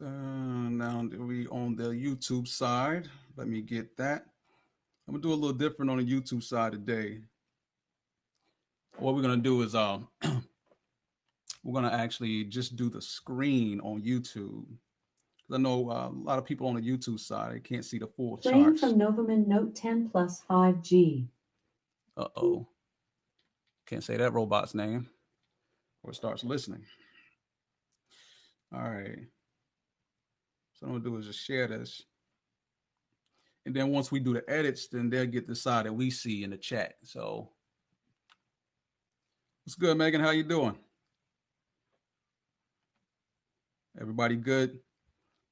Now we on the YouTube side. Let me get that. I'm gonna do a little different on the YouTube side today. What we're gonna do is we're gonna actually just do the screen on YouTube. Because I know a lot of people on the YouTube side they can't see the full Playing charts. from Novaman Note 10 Plus 5G. Uh-oh, can't say that robot's name or it starts listening. All right, so what I'm gonna do is just share this, and then once we do the edits, then they'll get the side that we see in the chat. So what's good, Megan? How you doing? Everybody good?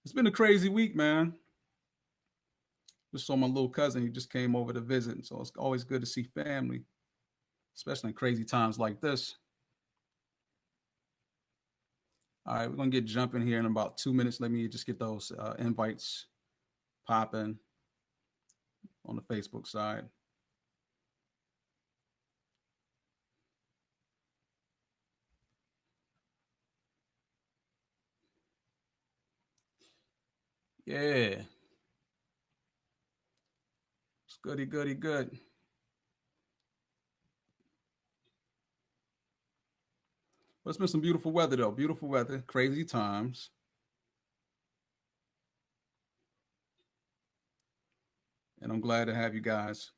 It's been a crazy week, man. Just saw my little cousin. He just came over to visit, so it's always good to see family, especially in crazy times like this. All right, we're gonna get jumping here in about 2 minutes. Let me just get those invites popping on the Facebook side. Yeah, it's goody, goody, good. But it's been some beautiful weather though. Beautiful weather, crazy times, and I'm glad to have you guys.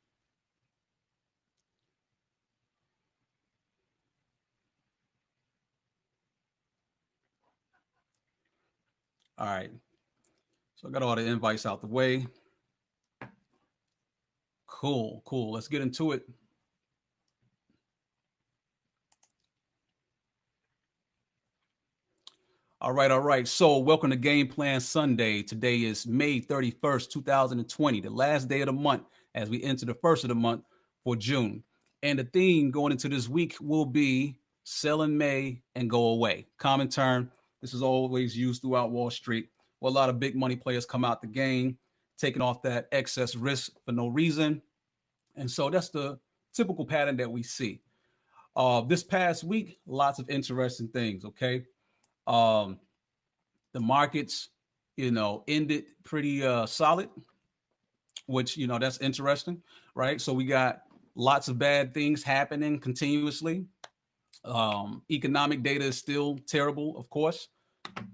All right, so I got all the invites out the way. Cool, cool. Let's get into it. All right, all right. So, welcome to Game Plan Sunday. Today is May 31st, 2020, the last day of the month as we enter the first of the month for June. And the theme going into this week will be sell in May and go away. Common term. This is always used throughout Wall Street, where a lot of big money players come out the game, taking off that excess risk for no reason. And so that's the typical pattern that we see. This past week, lots of interesting things. Okay. Um, the markets, ended pretty solid, which that's interesting, right? So we got lots of bad things happening continuously. Economic data is still terrible, of course,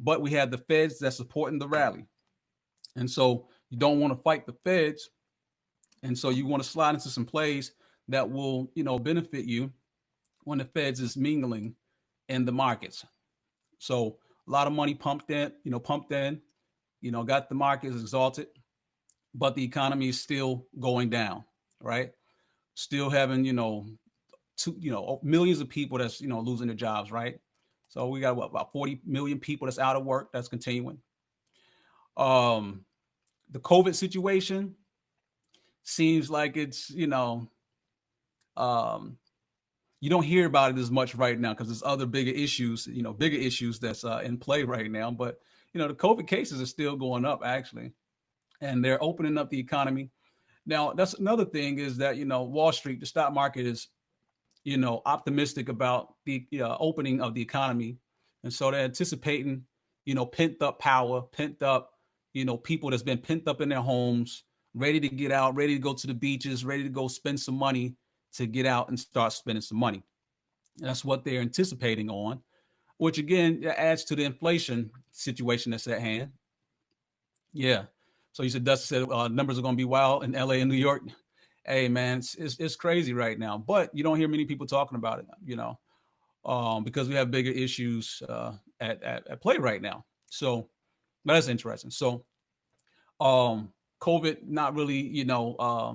but we have the Feds that's supporting the rally, and so you don't want to fight the Feds, and so you want to slide into some plays that will, benefit you when the Feds is mingling in the markets. So a lot of money pumped in, got the markets exalted, but the economy is still going down, right? Still having, millions of people that's, losing their jobs, right? So we got about 40 million people that's out of work that's continuing. Um, the COVID situation seems like it's, um, you don't hear about it as much right now because there's other bigger issues that's in play right now. But the COVID cases are still going up actually, and they're opening up the economy. Now, that's another thing is that Wall Street, the stock market is optimistic about the opening of the economy, and so they're anticipating pent up power, pent up people that's been pent up in their homes, ready to get out, ready to go to the beaches, ready to go spend some money to get out and start spending some money. That's what they're anticipating on, which again adds to the inflation situation that's at hand. Yeah. So you said Dustin said numbers are going to be wild in LA and New York. Hey man, it's crazy right now, but you don't hear many people talking about it, because we have bigger issues at play right now. So that's interesting. So COVID not really,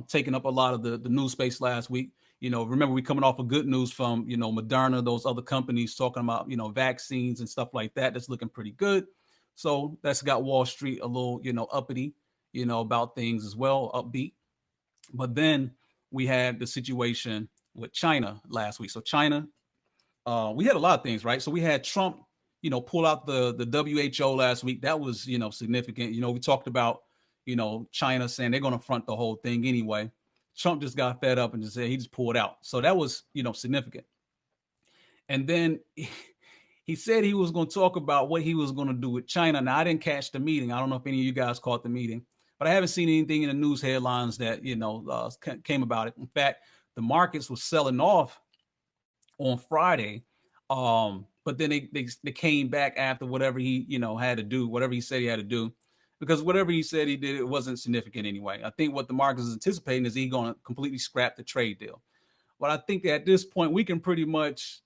taking up a lot of the news space last week. Remember we coming off of good news from, Moderna, those other companies talking about, vaccines and stuff like that. That's looking pretty good. So that's got Wall Street a little, uppity, about things as well, upbeat. But then we had the situation with China last week. So China, we had a lot of things, right? So we had Trump, pull out the WHO last week. That was, significant. We talked about, China saying they're going to front the whole thing anyway. Trump just got fed up and just said he just pulled out. So that was, significant. And then he said he was going to talk about what he was going to do with China. Now, I didn't catch the meeting. I don't know if any of you guys caught the meeting, but I haven't seen anything in the news headlines that, came about it. In fact, the markets were selling off on Friday. But then they came back after whatever he, had to do, whatever he said he had to do, because whatever he said he did, it wasn't significant anyway. I think what the market is anticipating is he's going to completely scrap the trade deal. But I think at this point we can pretty much,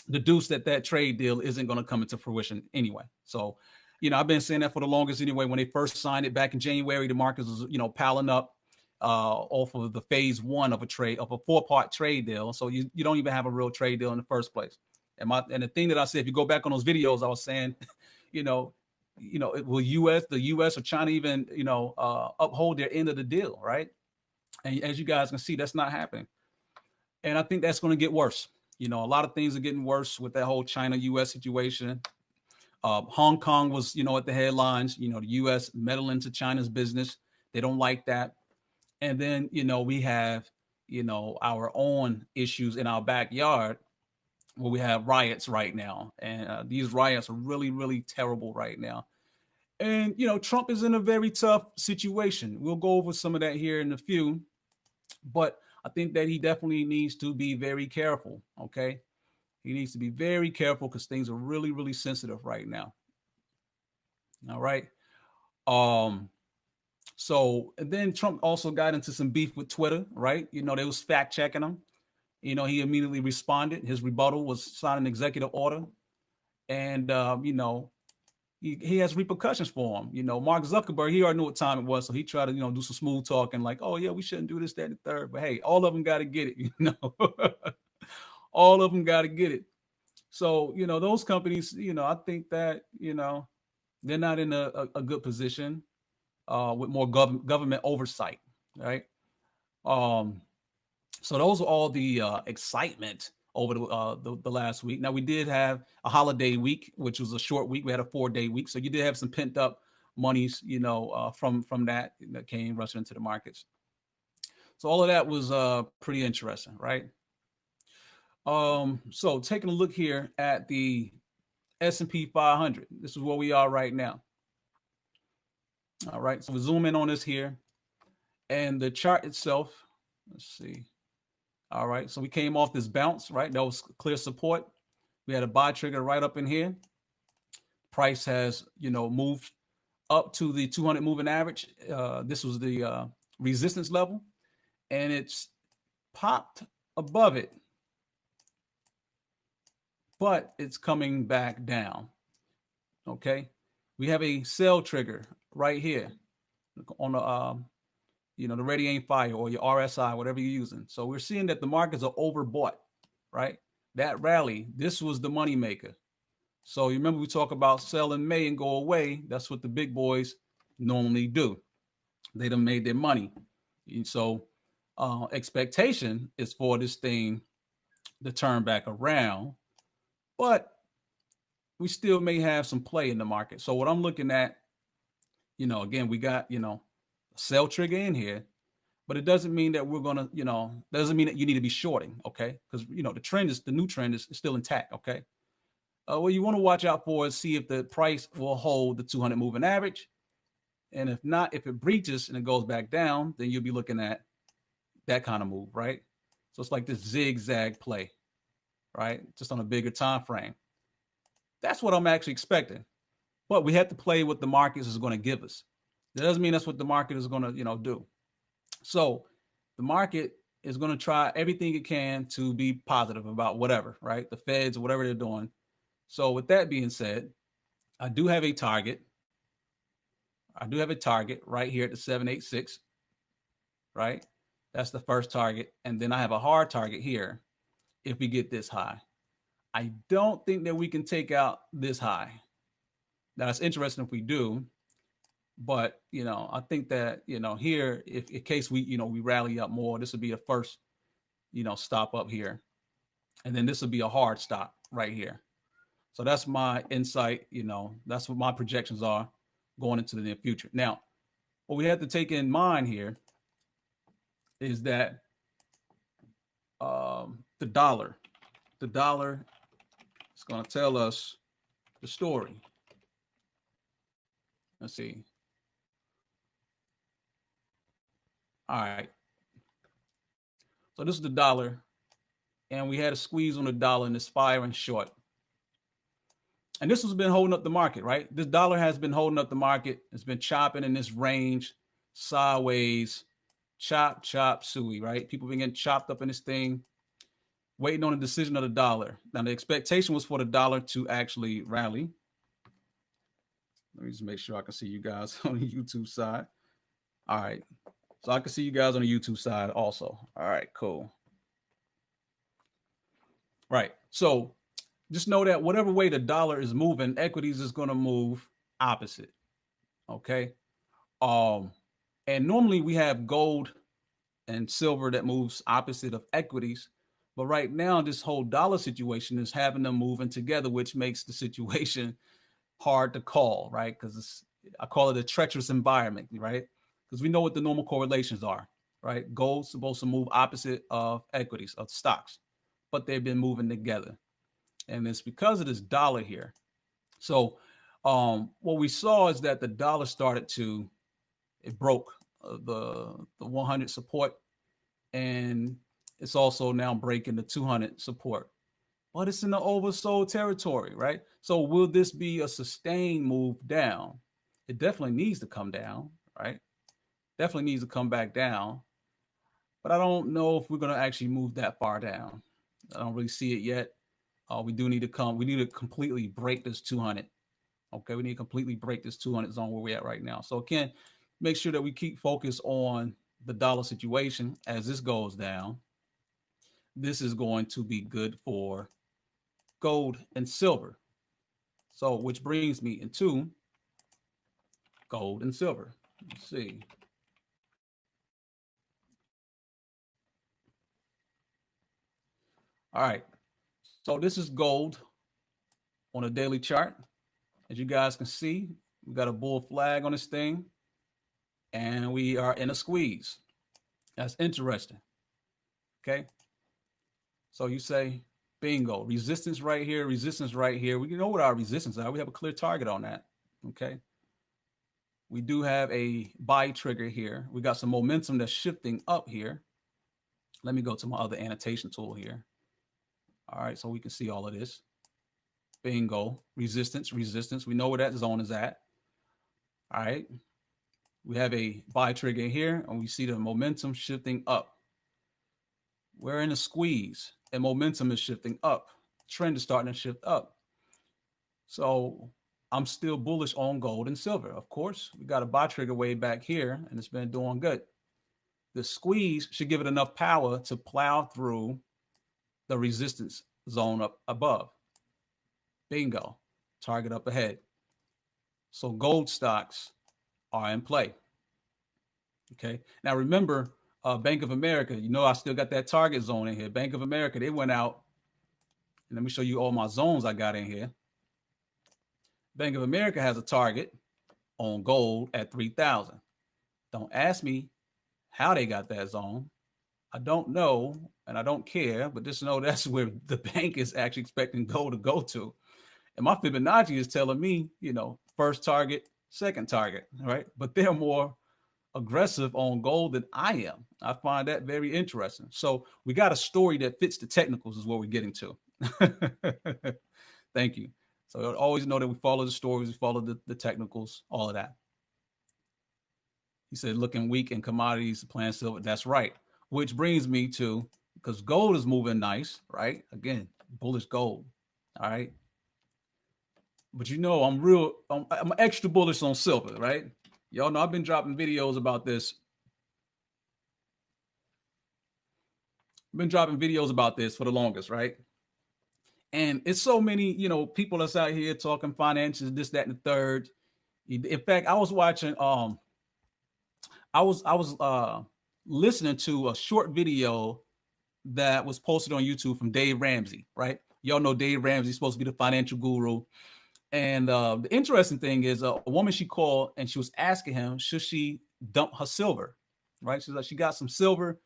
deduce that trade deal isn't going to come into fruition anyway. So, I've been saying that for the longest anyway. When they first signed it back in January, the markets was, piling up off of the phase one of a 4-part trade deal. So you don't even have a real trade deal in the first place. And the thing that I said, if you go back on those videos, I was saying, will the U.S. or China even, uphold their end of the deal, right? And as you guys can see, that's not happening. And I think that's going to get worse. A lot of things are getting worse with that whole China-U.S. situation. Hong Kong was, at the headlines, the U.S. meddling into China's business. They don't like that. And then, we have, our own issues in our backyard where we have riots right now. And these riots are really, really terrible right now. And, Trump is in a very tough situation. We'll go over some of that here in a few. But I think that he definitely needs to be very careful. Okay. He needs to be very careful because things are really, really sensitive right now. All right. So and then Trump also got into some beef with Twitter, right? They was fact checking him. He immediately responded. His rebuttal was sign an executive order. And he has repercussions for him. Mark Zuckerberg, he already knew what time it was, so he tried to, do some smooth talking, like, oh yeah, we shouldn't do this, that, and the third. But hey, all of them got to get it, all of them got to get it. So, those companies, I think that, they're not in a good position with more government oversight, right? Um, so those are all the excitement over the last week. Now we did have a holiday week, which was a short week. We had a 4-day week, so you did have some pent up monies, from that came rushing into the markets. So all of that was pretty interesting, right? So taking a look here at the S&P 500, this is where we are right now. All right, so we zoom in on this here, and the chart itself. Let's see. All right, so we came off this bounce, right? That was clear support. We had a buy trigger right up in here. Price has, moved up to the 200 moving average. This was the resistance level, and it's popped above it, but it's coming back down. Okay, we have a sell trigger right here on the the ready aim fire or your RSI, whatever you're using. So we're seeing that the markets are overbought, right? That rally, this was the money maker. So you remember we talk about sell in May and go away. That's what the big boys normally do. They done made their money. And so expectation is for this thing to turn back around, but we still may have some play in the market. So what I'm looking at, again, we got, a sell trigger in here, but it doesn't mean that we're going to, doesn't mean that you need to be shorting. Okay. Because, the new trend is still intact. Okay. What you want to watch out for is see if the price will hold the 200 moving average. And if not, if it breaches and it goes back down, then you'll be looking at that kind of move, right? So it's like this zigzag play, right? Just on a bigger time frame. That's what I'm actually expecting. But we have to play what the market is going to give us. That doesn't mean that's what the market is going to, do. So the market is going to try everything it can to be positive about whatever, right? The Feds or whatever they're doing. So with that being said, I do have a target. I do have a target right here at the 786, right? That's the first target. And then I have a hard target here if we get this high. I don't think that we can take out this high. Now, it's interesting if we do, but, I think that, here, if in case we, we rally up more, this would be a first, stop up here. And then this would be a hard stop right here. So that's my insight. That's what my projections are going into the near future. Now, what we have to take in mind here is that the dollar It's going to tell us the story. Let's see. All right. So this is the dollar, and we had a squeeze on the dollar, and it's firing short. And this has been holding up the market, right? This dollar has been holding up the market. It's been chopping in this range, sideways, chop, chop, suey, right? People been getting chopped up in this thing, waiting on the decision of the dollar. Now, the expectation was for the dollar to actually rally. Let me just make sure I can see you guys on the YouTube side. All right. So I can see you guys on the YouTube side also. All right, cool. Right. So just know that whatever way the dollar is moving, equities is going to move opposite. Okay. Um, and normally we have gold and silver that moves opposite of equities. But right now, this whole dollar situation is having them moving together, which makes the situation hard to call, right? Because I call it a treacherous environment, right? Because we know what the normal correlations are, right? Gold's supposed to move opposite of equities, of stocks, but they've been moving together. And it's because of this dollar here. So what we saw is that the dollar started to, it broke the 100 support, and it's also now breaking the 200 support. But it's in the oversold territory, right? So will this be a sustained move down? It definitely needs to come down, right? Definitely needs to come back down. But I don't know if we're going to actually move that far down. I don't really see it yet. We do need to we need to completely break this 200. Okay, we need to completely break this 200 zone where we're at right now. So again, make sure that we keep focus on the dollar situation. As this goes down, this is going to be good for gold and silver. So, which brings me into gold and silver. Let's see. All right. So, this is gold on a daily chart. As you guys can see, we got a bull flag on this thing, and we are in a squeeze. That's interesting. Okay. So, you say, bingo, resistance right here, resistance right here. We know what our resistance are. We have a clear target on that. Okay. We do have a buy trigger here. We got some momentum that's shifting up here. Let me go to my other annotation tool here. All right, so we can see all of this. Bingo, resistance, resistance. We know where that zone is at. All right. We have a buy trigger here, and we see the momentum shifting up. We're in a squeeze, and momentum is shifting up. Trend is starting to shift up. So I'm still bullish on gold and silver. Of course, we got a buy trigger way back here, and it's been doing good. The squeeze should give it enough power to plow through the resistance zone up above. Bingo, target up ahead. So gold stocks are in play. Okay. Now remember, Bank of America. You know I still got that target zone in here. Bank of America. They went out. And let me show you all my zones I got in here. Bank of America has a target on gold at 3,000. Don't ask me how they got that zone. I don't know, and I don't care, but just know that's where the bank is actually expecting gold to go to. And my Fibonacci is telling me, first target, second target, right? But they're more aggressive on gold than I am. I find that very interesting. So we got a story that fits the technicals is what we're getting to. Thank you. So always know that we follow the stories, we follow the technicals, all of that. He said, looking weak in commodities, playing silver. That's right. Which brings me to, because gold is moving nice, right? Again, bullish gold. All right. But I'm extra bullish on silver, right? Y'all know I've been dropping videos about this. I've been dropping videos about this for the longest, right? And it's so many, people that's out here talking finances, this, that, and the third. In fact, I was watching, I was listening to a short video that was posted on YouTube from Dave Ramsey, right? Y'all know Dave Ramsey is supposed to be the financial guru. And the interesting thing is a woman she called and she was asking him, should she dump her silver, right? She's like, she got some silver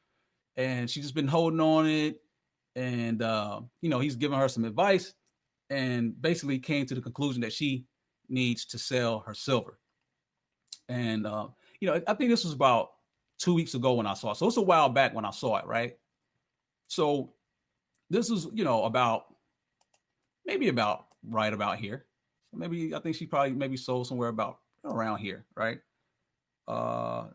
and she's just been holding on it. And, he's giving her some advice. and basically came to the conclusion that she needs to sell her silver. And I think this was about 2 weeks ago when I saw it. So it's a while back when I saw it, right? So this is, about maybe about right about here. So maybe I think she probably maybe sold somewhere about around here, right? Uh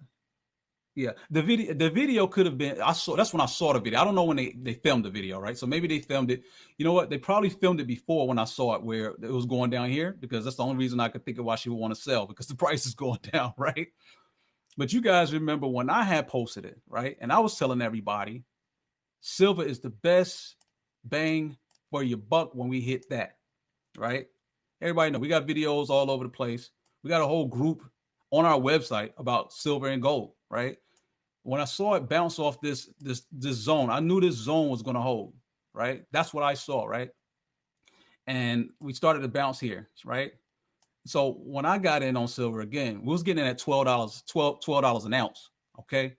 yeah, the video could have been, I saw, that's when I saw the video. I don't know when they filmed the video, right? So maybe they filmed it. You know what? They probably filmed it before when I saw it where it was going down here, because that's the only reason I could think of why she would want to sell, because the price is going down, right? But you guys remember when I had posted it, right? And I was telling everybody silver is the best bang for your buck when we hit that, right? Everybody know we got videos all over the place. We got a whole group on our website about silver and gold, right? When I saw it bounce off this zone, I knew this zone was going to hold, right? That's what I saw, right? And we started to bounce here, right? So when I got in on silver again, we was getting in at $12, $12 an ounce, okay?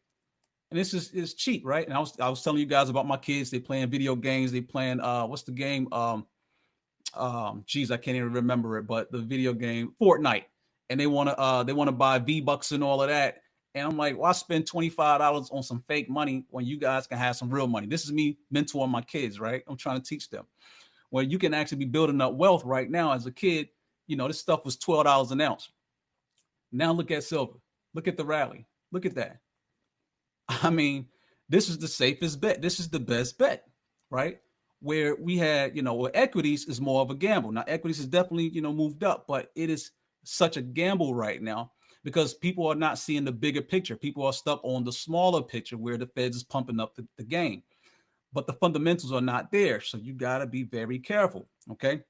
And this is cheap, right? And I was telling you guys about my kids. They playing video games. They playing what's the game? Geez, I can't even remember it, but the video game Fortnite, and they want to buy V-Bucks and all of that. And I'm like, why spend $25 on some fake money when you guys can have some real money? This is me mentoring my kids, right? I'm trying to teach them where you can actually be building up wealth right now as a kid. This stuff was $12 an ounce. Now look at silver. Look at the rally. Look at that. I mean, this is the safest bet. This is the best bet, right? Where we had, where equities is more of a gamble. Now, equities is definitely, moved up, but it is such a gamble right now because people are not seeing the bigger picture. People are stuck on the smaller picture where the Feds is pumping up the game, but the fundamentals are not there. So you got to be very careful, okay?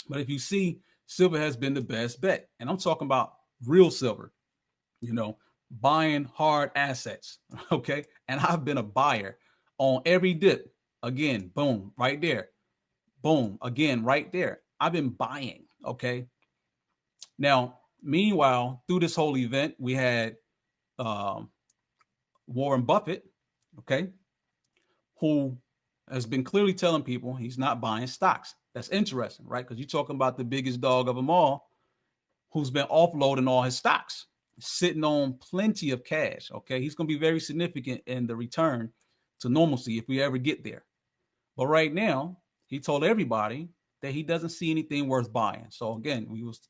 But if you see, silver has been the best bet, and I'm talking about real silver, you know, buying hard assets. Okay. And I've been a buyer on every dip. Again, boom, right there. Boom, again, right there. I've been buying. Okay. Now, meanwhile, through this whole event, we had um, Warren Buffett, okay, who has been clearly telling people he's not buying stocks. That's interesting, right? Because you're talking about the biggest dog of them all, who's been offloading all his stocks, sitting on plenty of cash. Okay, he's going to be very significant in the return to normalcy if we ever get there. But right now, he told everybody that he doesn't see anything worth buying. So again, we was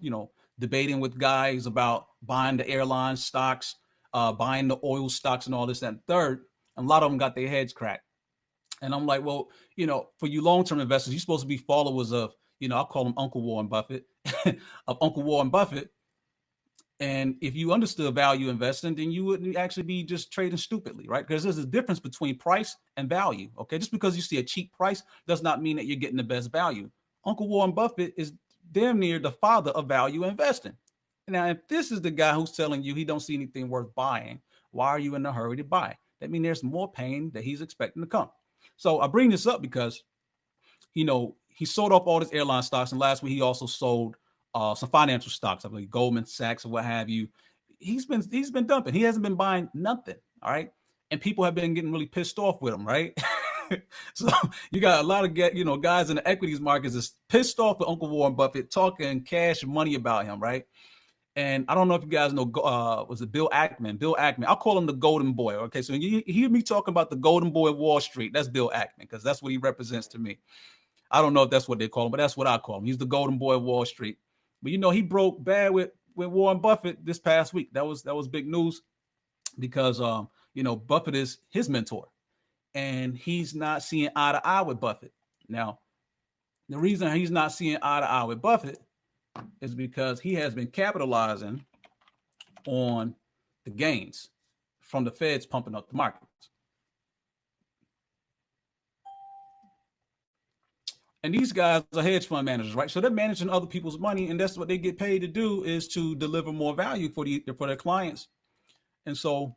debating with guys about buying the airline stocks, buying the oil stocks, and all this and third. And a lot of them got their heads cracked. And I'm like, well, for you long-term investors, you're supposed to be followers of, I'll call him Uncle Warren Buffett, of Uncle Warren Buffett. And if you understood value investing, then you wouldn't actually be just trading stupidly, right? Because there's a difference between price and value. Okay. Just because you see a cheap price does not mean that you're getting the best value. Uncle Warren Buffett is damn near the father of value investing. Now, if this is the guy who's telling you he don't see anything worth buying, why are you in a hurry to buy? That means there's more pain that he's expecting to come. So I bring this up because, he sold off all his airline stocks, and last week he also sold some financial stocks, I believe Goldman Sachs or what have you. He's been dumping. He hasn't been buying nothing. All right, and people have been getting really pissed off with him, right? So you got a lot of guys in the equities markets is pissed off with Uncle Warren Buffett, talking cash money about him, right? And I don't know if you guys know, was it Bill Ackman? Bill Ackman. I'll call him the Golden Boy. Okay, so you hear me talking about the Golden Boy of Wall Street. That's Bill Ackman because that's what he represents to me. I don't know if that's what they call him, but that's what I call him. He's the Golden Boy of Wall Street. But he broke bad with Warren Buffett this past week. That was big news because Buffett is his mentor, and he's not seeing eye to eye with Buffett. Now, the reason he's not seeing eye to eye with Buffett is because he has been capitalizing on the gains from the Feds pumping up the markets. And these guys are hedge fund managers, right? So they're managing other people's money, and that's what they get paid to do, is to deliver more value for their clients. And so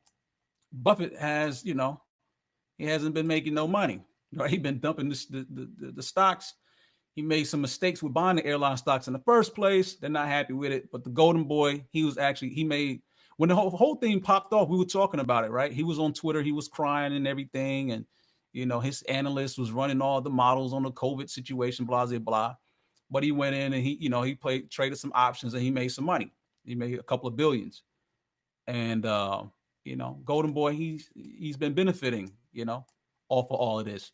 Buffett has, he hasn't been making no money, right? He's been dumping the stocks. He made some mistakes with buying the airline stocks in the first place. They're not happy with it. But the Golden Boy, he made, when the whole thing popped off, we were talking about it, right? He was on Twitter, he was crying and everything, and his analyst was running all the models on the COVID situation, blah, blah, blah. But he went in and he played traded some options and he made some money. He made a couple of billions. And Golden Boy, he's been benefiting, off of all of this.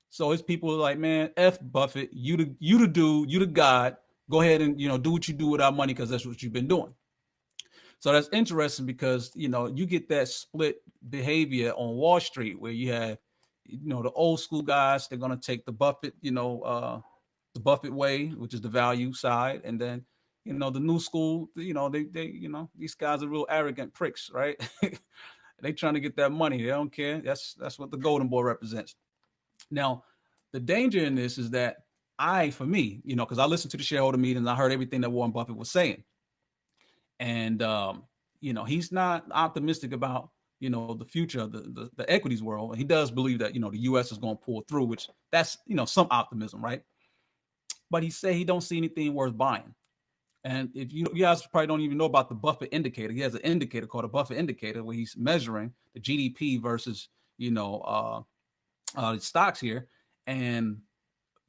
So his people are like, man, F Buffett, you the dude, you the god. Go ahead and do what you do with our money because that's what you've been doing. So that's interesting because you get that split behavior on Wall Street where you have the old school guys, they're gonna take the Buffett, the Buffett way, which is the value side, and then the new school, they these guys are real arrogant pricks, right? They trying to get that money. They don't care. That's what the Golden Boy represents. Now, the danger in this is that for me, because I listened to the shareholder meetings, I heard everything that Warren Buffett was saying, and he's not optimistic about the future of the equities world. He does believe that the U.S. is going to pull through, which that's some optimism, right? But he said he don't see anything worth buying. And if you guys probably don't even know about the Buffett indicator, he has an indicator called a Buffett indicator where he's measuring the GDP versus the stocks here, and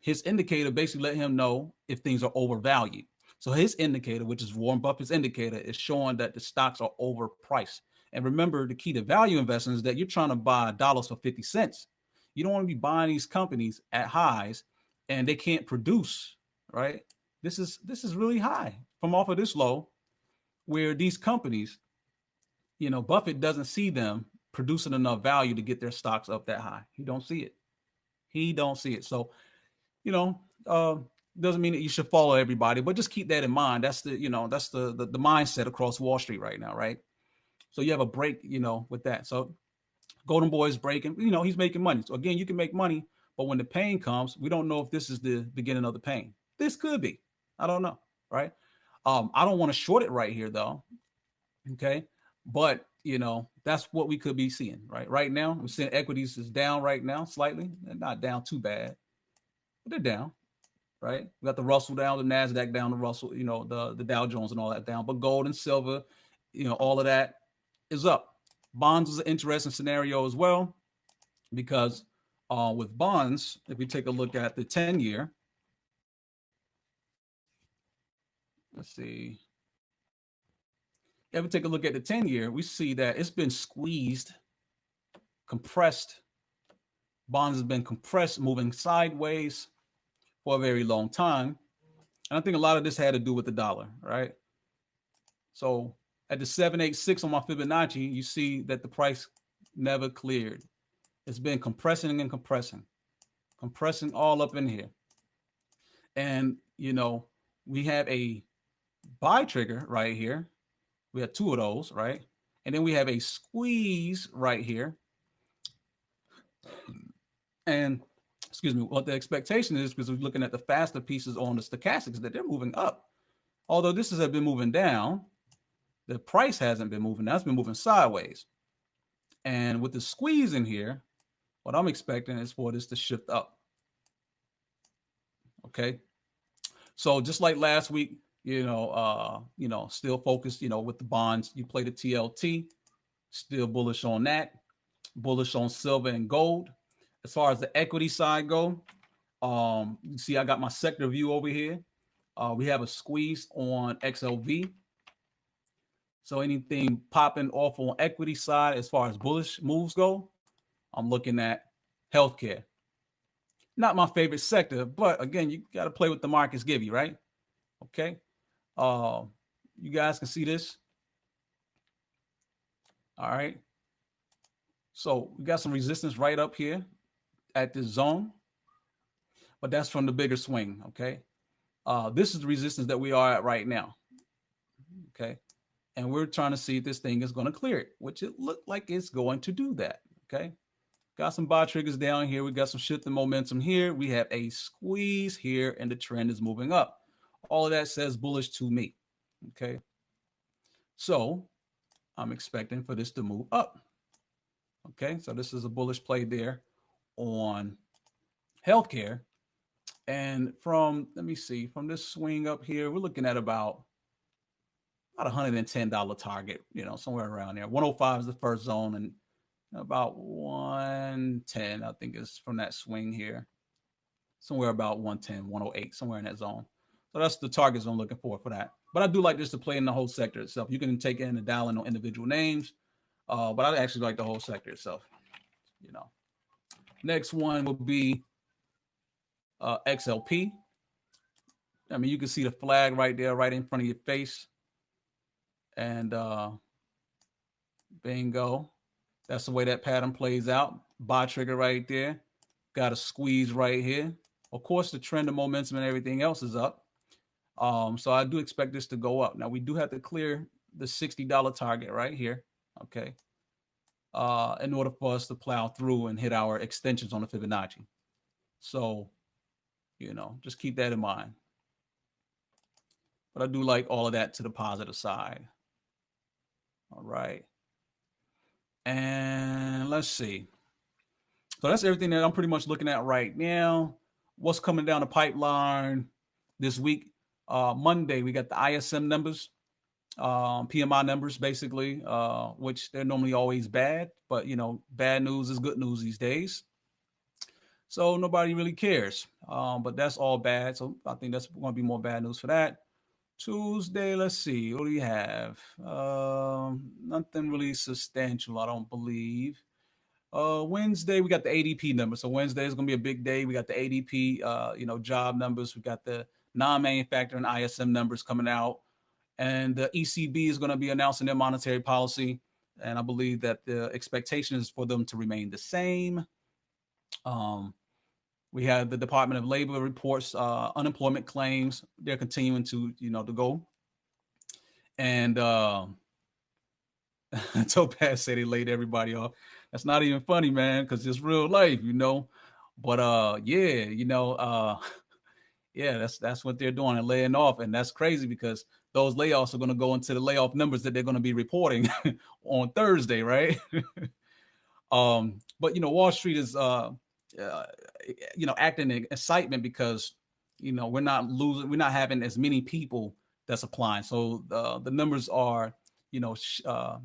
his indicator basically let him know if things are overvalued. So his indicator, which is Warren Buffett's indicator, is showing that the stocks are overpriced. And remember, the key to value investing is that you're trying to buy dollars for 50 cents. You don't want to be buying these companies at highs and they can't produce, right? This is really high from off of this low, where these companies, Buffett doesn't see them producing enough value to get their stocks up that high. He don't see it. He don't see it. So, you know, uh, doesn't mean that you should follow everybody, but just keep that in mind. That's the mindset across Wall Street right now, right? So you have a break, with that. So Golden Boy is breaking, he's making money. So again, you can make money, but when the pain comes, we don't know if this is the beginning of the pain. This could be. I don't know, right? I don't want to short it right here though. Okay. But that's what we could be seeing, right? Right now, we're seeing equities is down right now, slightly. They're not down too bad, but they're down, right? We got the Russell down, the NASDAQ down, the Russell, the Dow Jones and all that down. But gold and silver, all of that is up. Bonds is an interesting scenario as well, because with bonds, if we take a look at the 10-year, let's see. If we take a look at the 10-year, we see that it's been squeezed, compressed. Bonds has been compressed, moving sideways for a very long time. And I think a lot of this had to do with the dollar, right? So at the 786 on my Fibonacci, you see that the price never cleared. It's been compressing and compressing, compressing all up in here. And, we have a buy trigger right here. We have two of those, right? And then we have a squeeze right here. And excuse me, what the expectation is, because we're looking at the faster pieces on the stochastics, that they're moving up. Although this has been moving down, the price hasn't been moving. That's been moving sideways. And with the squeeze in here, what I'm expecting is for this to shift up. Okay. So just like last week, still focused, with the bonds, you play the TLT, still bullish on that, bullish on silver and gold. As far as the equity side go, you see I got my sector view over here. We have a squeeze on XLV. So anything popping off on equity side as far as bullish moves go, I'm looking at healthcare. Not my favorite sector, but again, you got to play what the markets give you, right? Okay. You guys can see this. All right. So we got some resistance right up here at this zone, but that's from the bigger swing. Okay. This is the resistance that we are at right now. Okay. And we're trying to see if this thing is going to clear it, which it looked like it's going to do that. Okay. Got some buy triggers down here. We got some shifting momentum here. We have a squeeze here, and the trend is moving up. All of that says bullish to me. Okay. So I'm expecting for this to move up. Okay. So this is a bullish play there on healthcare. And let me see, from this swing up here, we're looking at about $110 target, somewhere around there. 105 is the first zone, and about 110, I think, is from that swing here. Somewhere about 110, 108, somewhere in that zone. So that's the targets I'm looking for that. But I do like this to play in the whole sector itself. You can take in the dial in on individual names, but I actually like the whole sector itself. You know, next one will be XLP. I mean, you can see the flag right there, right in front of your face, and bingo. That's the way that pattern plays out. Buy trigger right there. Got a squeeze right here. Of course, the trend of momentum and everything else is up. So I do expect this to go up. Now we do have to clear the $60 target right here. Okay. In order for us to plow through and hit our extensions on the Fibonacci. So, just keep that in mind. But I do like all of that to the positive side. All right. And let's see. So that's everything that I'm pretty much looking at right now. What's coming down the pipeline this week? Monday, we got the ISM numbers, PMI numbers, basically, which they're normally always bad. But, bad news is good news these days. So nobody really cares. But that's all bad. So I think that's going to be more bad news for that. Tuesday, let's see. What do you have? Nothing really substantial, I don't believe. Wednesday, we got the ADP number. So Wednesday is going to be a big day. We got the ADP, job numbers. We got the non-manufacturing ISM numbers coming out. And the ECB is going to be announcing their monetary policy. And I believe that the expectation is for them to remain the same. We have the Department of Labor reports unemployment claims. They're continuing to go. And Topaz said he laid everybody off. That's not even funny, man, because it's real life, But yeah, that's what they're doing and laying off, and that's crazy because those layoffs are going to go into the layoff numbers that they're going to be reporting on Thursday, right? But Wall Street is acting in excitement because we're not having as many people that's applying, so the numbers are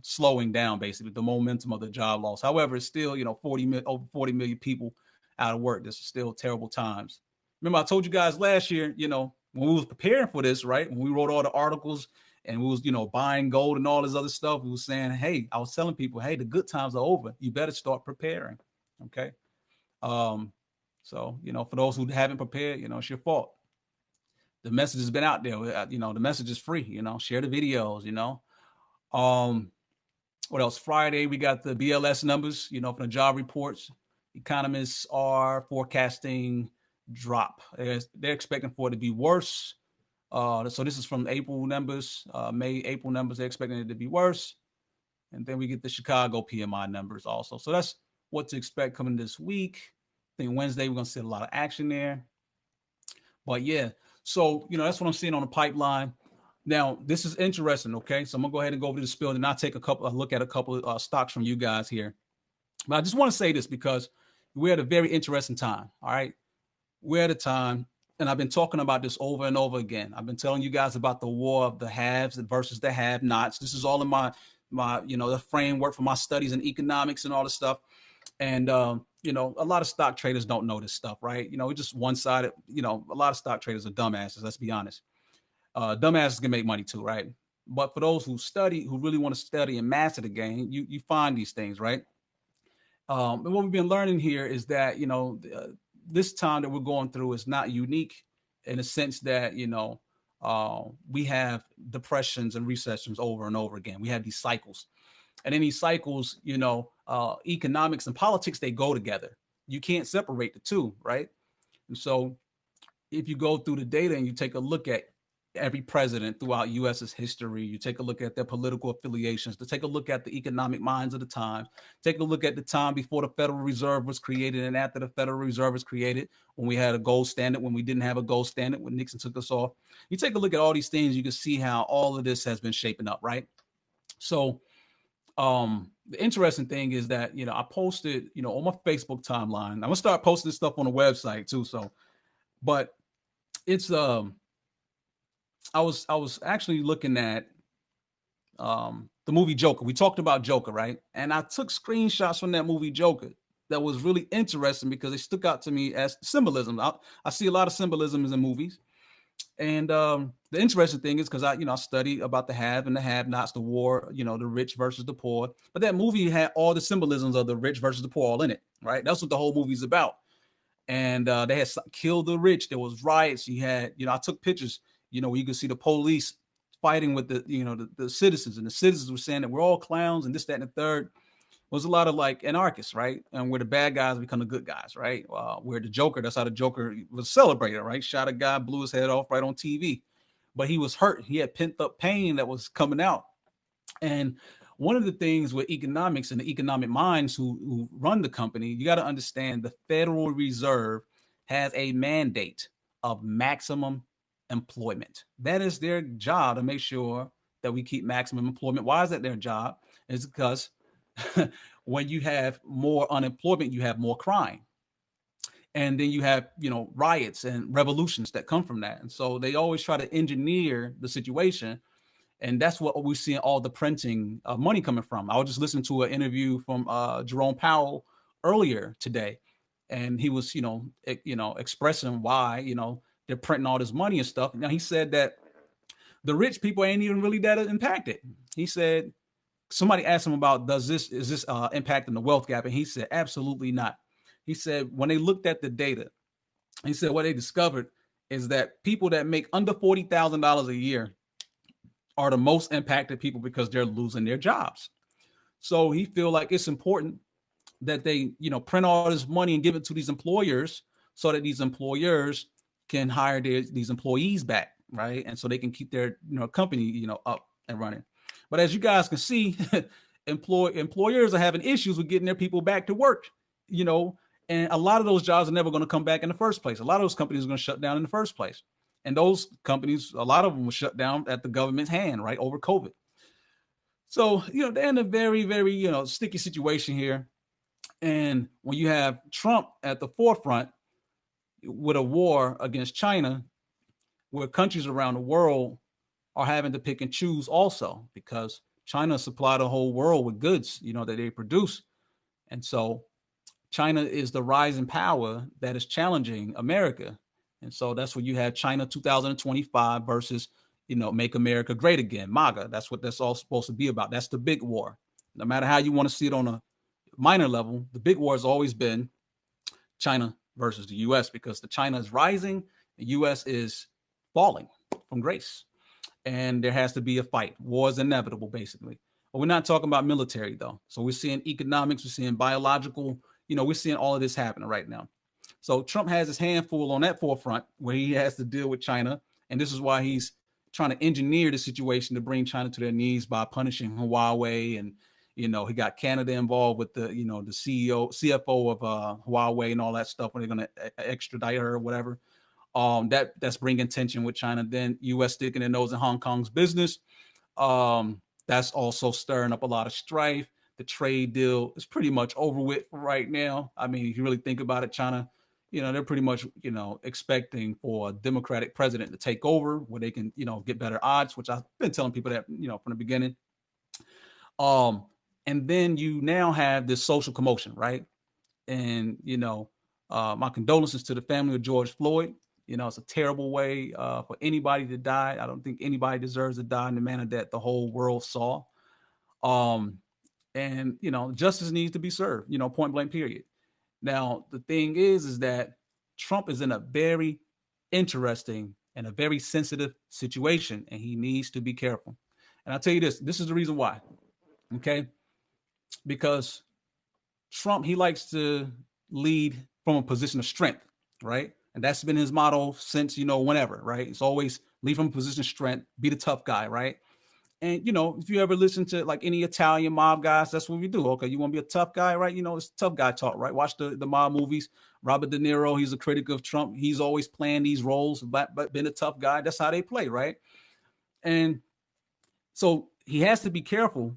slowing down, basically the momentum of the job loss. However, it's still over 40 million people out of work. This is still terrible times. Remember, I told you guys last year, when we was preparing for this, right, when we wrote all the articles and we was buying gold and all this other stuff, we was saying, hey, I was telling people, hey, the good times are over, you better start preparing. Okay. So for those who haven't prepared, it's your fault. The message has been out there. The message is free. Share the videos. What else? Friday, we got the BLS numbers, from the job reports. Economists are forecasting drop. They're expecting for it to be worse. So this is from April numbers, April numbers. They're expecting it to be worse. And then we get the Chicago PMI numbers also. So that's what to expect coming this week. I think Wednesday, we're going to see a lot of action there. But yeah, so, that's what I'm seeing on the pipeline. Now, this is interesting, okay? So I'm going to go ahead and go over to the spill, and I'll take a look at a couple of stocks from you guys here. But I just want to say this because we're at a very interesting time, all right? We're at a time, and I've been talking about this over and over again. I've been telling you guys about the war of the haves versus the have-nots. This is all in my the framework for my studies in economics and all this stuff. And, a lot of stock traders don't know this stuff, right? It's just one-sided. A lot of stock traders are dumbasses, let's be honest. Dumbasses can make money too, right? But for those who really want to study and master the game, you find these things, right? And what we've been learning here is that, this time that we're going through is not unique in a sense that, we have depressions and recessions over and over again. We have these cycles. And in these cycles, economics and politics, they go together. You can't separate the two, right? And so if you go through the data and you take a look at every president throughout U.S.'s history, you take a look at their political affiliations, to take a look at the economic minds of the time, take a look at the time before the Federal Reserve was created and after the Federal Reserve was created, when we had a gold standard, when we didn't have a gold standard, when Nixon took us off. You take a look at all these things, you can see how all of this has been shaping up, right? So the interesting thing is that, I posted, on my Facebook timeline. I'm gonna start posting stuff on the website too. So, but it's I was actually looking at the movie Joker. We talked about Joker, right? And I took screenshots from that movie Joker that was really interesting because they stuck out to me as symbolism. I see a lot of symbolism in movies. And the interesting thing is because I study about the have and the have-nots, the war, the rich versus the poor. But that movie had all the symbolisms of the rich versus the poor all in it, right? That's what the whole movie's about. And they had killed the rich. There was riots. You had, I took pictures, where you could see the police fighting with the citizens, and the citizens were saying that we're all clowns and this, that, and the third. Was a lot of like anarchists, right? And where the bad guys become the good guys, right? Where the Joker, that's how the Joker was celebrated, right? Shot a guy, blew his head off right on TV, but he was hurt. He had pent up pain that was coming out. And one of the things with economics and the economic minds who run the company, you got to understand the Federal Reserve has a mandate of maximum employment. That is their job to make sure that we keep maximum employment. Why is that their job? It's because when you have more unemployment, you have more crime. And then you have, riots and revolutions that come from that. And so they always try to engineer the situation. And that's what we're seeing all the printing of money coming from. I was just listening to an interview from Jerome Powell earlier today. And he was, expressing why, they're printing all this money and stuff. Now he said that the rich people ain't even really that impacted. He said, somebody asked him about is this impacting the wealth gap, and he said absolutely not. He said when they looked at the data, he said what they discovered is that people that make under $40,000 a year are the most impacted people because they're losing their jobs. So he feel like it's important that they print all this money and give it to these employers so that these employers can hire these employees back, right? And so they can keep their company up and running. But as you guys can see, employers are having issues with getting their people back to work, and a lot of those jobs are never going to come back in the first place. A lot of those companies are going to shut down in the first place. And those companies, a lot of them were shut down at the government's hand, right, over COVID. So, they're in a very, very, sticky situation here. And when you have Trump at the forefront with a war against China, where countries around the world are having to pick and choose also because China supply the whole world with goods, that they produce. And so China is the rising power that is challenging America. And so that's what you have China 2025 versus, make America great again, MAGA. That's what that's all supposed to be about. That's the big war. No matter how you want to see it on a minor level, the big war has always been China versus the U.S. because the China is rising, the U.S. is falling from grace. And there has to be a fight. War is inevitable, basically. But we're not talking about military, though. So we're seeing economics, we're seeing biological, we're seeing all of this happening right now. So Trump has his hand full on that forefront where he has to deal with China. And this is why he's trying to engineer the situation to bring China to their knees by punishing Huawei. And, he got Canada involved with the, the CFO of Huawei and all that stuff when they're going to extradite her or whatever. That's bringing tension with China. Then U.S. sticking their nose in Hong Kong's business. That's also stirring up a lot of strife. The trade deal is pretty much over with right now. I mean, if you really think about it, China, they're pretty much, expecting for a Democratic president to take over where they can, get better odds, which I've been telling people that, from the beginning. And then you now have this social commotion, right? And, my condolences to the family of George Floyd. It's a terrible way for anybody to die. I don't think anybody deserves to die in the manner that the whole world saw. And, justice needs to be served, point blank, period. Now, the thing is that Trump is in a very interesting and a very sensitive situation, and he needs to be careful. And I'll tell you this is the reason why. Okay. Because Trump, he likes to lead from a position of strength, right? And that's been his motto since, whenever, right? It's always lead from a position of strength, be the tough guy, right? And, if you ever listen to like any Italian mob guys, that's what we do. Okay, you want to be a tough guy, right? It's tough guy talk, right? Watch the mob movies. Robert De Niro, he's a critic of Trump. He's always playing these roles, but being a tough guy, that's how they play, right? And so he has to be careful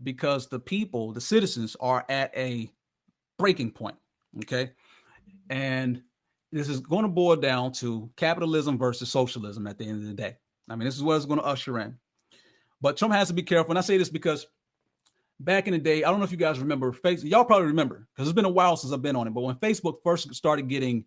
because the people, the citizens are at a breaking point, okay? And this is going to boil down to capitalism versus socialism at the end of the day. I mean, this is what it's going to usher in. But Trump has to be careful. And I say this because back in the day, I don't know if you guys remember, Facebook, y'all probably remember, because it's been a while since I've been on it. But when Facebook first started getting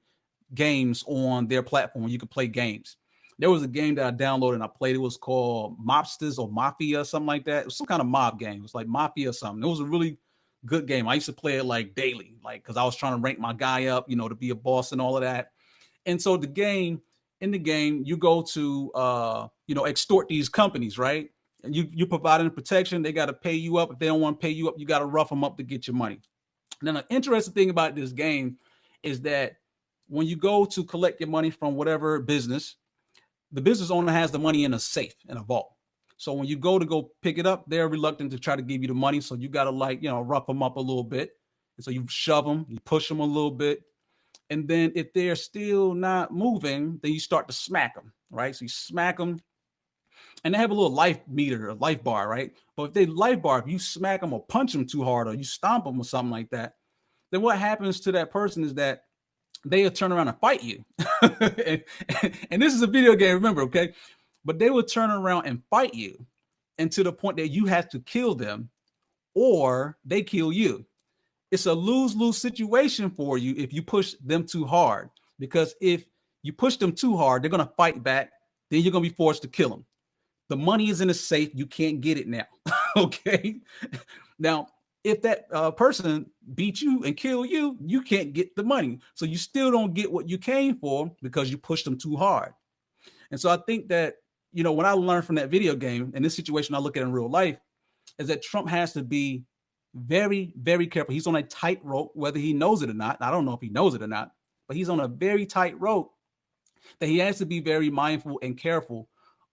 games on their platform, you could play games. There was a game that I downloaded and I played. It was called Mobsters or Mafia, something like that. It was some kind of mob game. It was like Mafia or something. It was a really good game. I used to play it like daily, like because I was trying to rank my guy up, to be a boss and all of that. And so in the game, you go to extort these companies, right? And you providing protection. They got to pay you up. If they don't want to pay you up, you got to rough them up to get your money. Now, the interesting thing about this game is that when you go to collect your money from whatever business, the business owner has the money in a safe, in a vault. So when you go pick it up, they're reluctant to try to give you the money. So you got to rough them up a little bit. And so you shove them, you push them a little bit. And then if they're still not moving, then you start to smack them, right? So you smack them and they have a little life meter, a life bar, right? But if they life bar, if you smack them or punch them too hard or you stomp them or something like that, then what happens to that person is that they'll turn around and fight you. and this is a video game, remember, okay? But they will turn around and fight you, and to the point that you have to kill them or they kill you. It's a lose-lose situation for you if you push them too hard. Because if you push them too hard, they're going to fight back. Then you're going to be forced to kill them. The money is in a safe. You can't get it now. Okay. Now, if that person beat you and kill you, you can't get the money. So you still don't get what you came for because you pushed them too hard. And so I think that, when I learned from that video game, and this situation I look at in real life, is that Trump has to be very, very careful. He's on a tightrope, whether he knows it or not. I don't know if he knows it or not, but he's on a very tight rope that he has to be very mindful and careful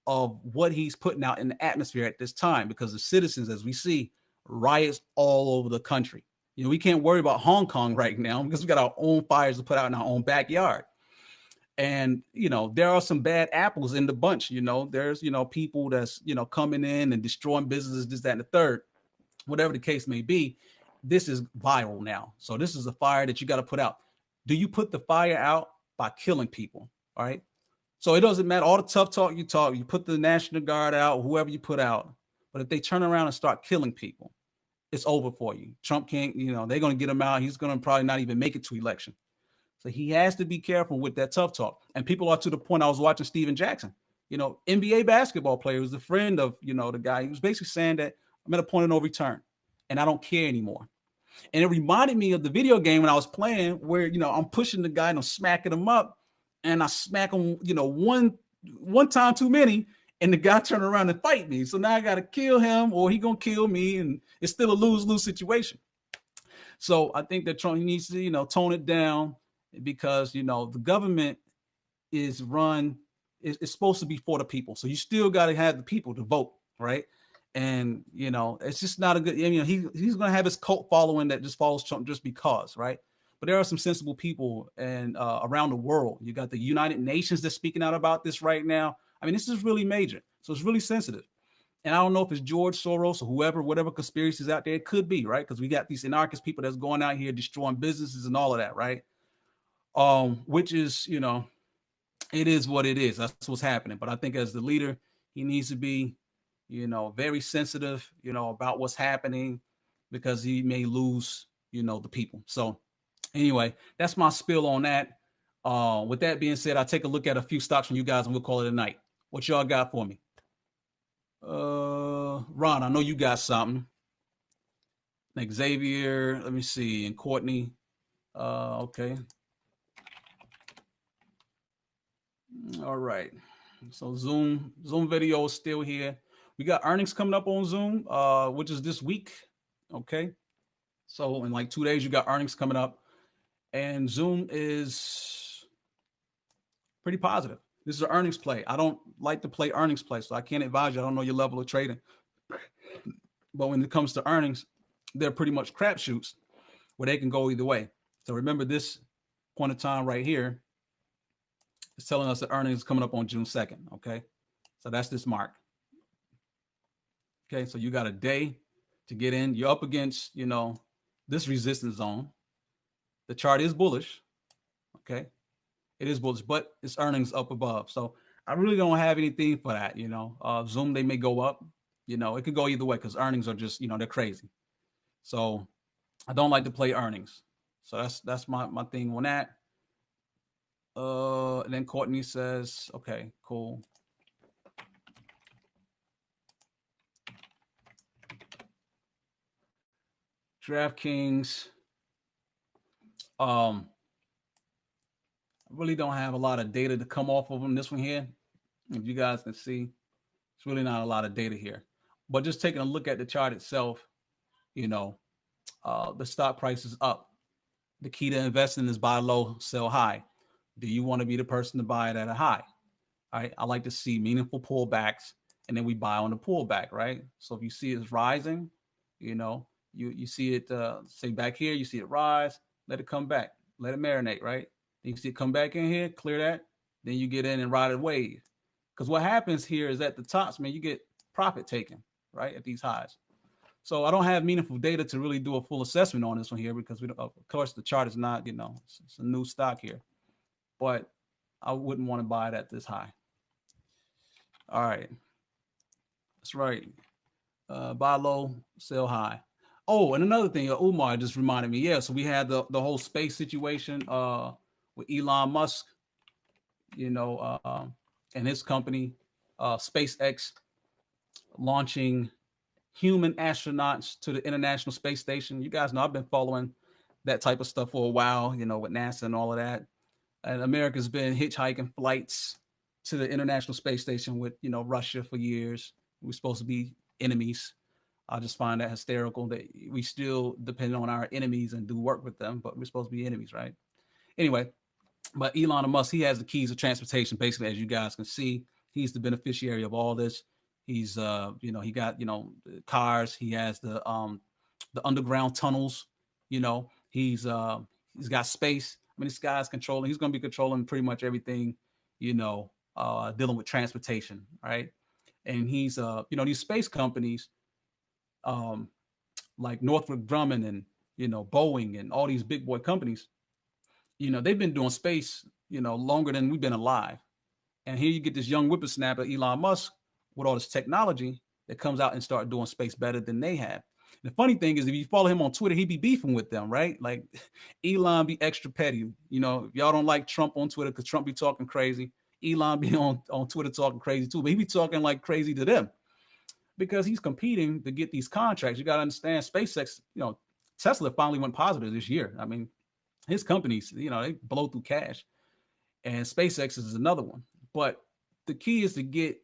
of what he's putting out in the atmosphere at this time, because the citizens, as we see, riots all over the country. We can't worry about Hong Kong right now because we got our own fires to put out in our own backyard. And, there are some bad apples in the bunch. There's, people that's, coming in and destroying businesses, this, that, and the third. Whatever the case may be, this is viral now. So this is a fire that you got to put out. Do you put the fire out by killing people? All right. So it doesn't matter all the tough talk, you put the National Guard out, whoever you put out. But if they turn around and start killing people, it's over for you. Trump can't, they're going to get him out. He's going to probably not even make it to election. So he has to be careful with that tough talk. And people are to the point. I was watching Steven Jackson, NBA basketball player, who's a friend of, the guy. He was basically saying that I'm at a point of no return and I don't care anymore. And it reminded me of the video game when I was playing where, I'm pushing the guy and I'm smacking him up and I smack him, one time too many, and the guy turned around and fight me. So now I got to kill him or he going to kill me. And it's still a lose-lose situation. So I think that Trump needs to, tone it down because, the government is run, it's supposed to be for the people. So you still got to have the people to vote, right? And, it's just not a good, he's going to have his cult following that just follows Trump just because, right? But there are some sensible people and around the world. You got the United Nations that's speaking out about this right now. I mean, this is really major. So it's really sensitive. And I don't know if it's George Soros or whoever, whatever conspiracies out there, it could be, right? Because we got these anarchist people that's going out here destroying businesses and all of that, right? Which is, it is what it is. That's what's happening. But I think as the leader, he needs to be, very sensitive, about what's happening because he may lose, the people. So anyway, that's my spill on that. With that being said, I'll take a look at a few stocks from you guys and we'll call it a night. What y'all got for me? Ron, I know you got something. Like Xavier, let me see, and Courtney. Okay. All right. So Zoom video is still here. We got earnings coming up on Zoom, which is this week. Okay. So in like 2 days, you got earnings coming up. And Zoom is pretty positive. This is an earnings play. I don't like to play earnings play, so I can't advise you. I don't know your level of trading. But when it comes to earnings, they're pretty much crapshoots where they can go either way. So remember this point of time right here is telling us that earnings is coming up on June 2nd. Okay. So that's this mark. Okay. So you got a day to get in. You're up against, this resistance zone. The chart is bullish. Okay. It is bullish, but it's earnings up above. So I really don't have anything for that. Zoom, they may go up. It could go either way because earnings are just, they're crazy. So I don't like to play earnings. So that's my thing on that. And then Courtney says, okay, cool. DraftKings. I really don't have a lot of data to come off of on this one here. If you guys can see, it's really not a lot of data here. But just taking a look at the chart itself, you know, the stock price is up. The key to investing is buy low, sell high. Do you want to be the person to buy it at a high? All right. I like to see meaningful pullbacks, and then we buy on the pullback, right? So if you see it's rising, you know, you see it say back here, you see it rise, let it come back, let it marinate, right? Then you see it come back in here, clear that, then you get in and ride a wave. Because what happens here is at the tops, man, you get profit taken, right, at these highs. So I don't have meaningful data to really do a full assessment on this one here because we don't, of course, the chart is not, it's a new stock here, but I wouldn't want to buy it at this high. All right, that's right. Buy low, sell high. Oh, and another thing, Umar just reminded me. Yeah, so we had the whole space situation with Elon Musk, you know, and his company, SpaceX, launching human astronauts to the International Space Station. You guys know I've been following that type of stuff for a while, with NASA and all of that. And America's been hitchhiking flights to the International Space Station with, Russia for years. We're supposed to be enemies. I just find that hysterical that we still depend on our enemies and do work with them, but we're supposed to be enemies, right? Anyway, but Elon Musk, he has the keys of transportation. Basically, as you guys can see, he's the beneficiary of all this. He's, he got, cars. He has the underground tunnels. He's got space. I mean, this guy's controlling. He's going to be controlling pretty much everything, dealing with transportation, right? And he's, these space companies, um, like Northrop Grumman and Boeing and all these big boy companies, they've been doing space, longer than we've been alive. And here you get this young whippersnapper, Elon Musk, with all this technology that comes out and start doing space better than they have. The funny thing is, if you follow him on Twitter, he be beefing with them, right? Like Elon be extra petty. If y'all don't like Trump on Twitter because Trump be talking crazy, Elon be on Twitter talking crazy too, but he be talking like crazy to them because he's competing to get these contracts. You got to understand, SpaceX, Tesla finally went positive this year. I mean, his companies, they blow through cash, and SpaceX is another one. But the key is to get